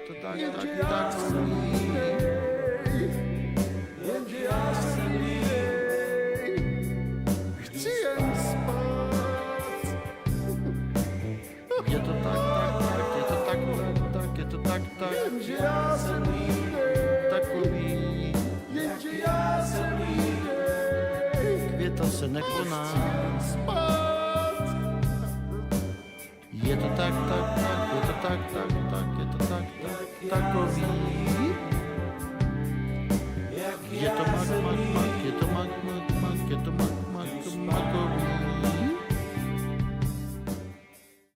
to tak, takový. Jenže já jsem línej, chci jen spát. Je to tak, je to tak, je to tak, Jenže já jsem línej, takový. jenže já jsem línej, Květa se nekoná. spát. Je to tak, je to tak, je to tak, takový.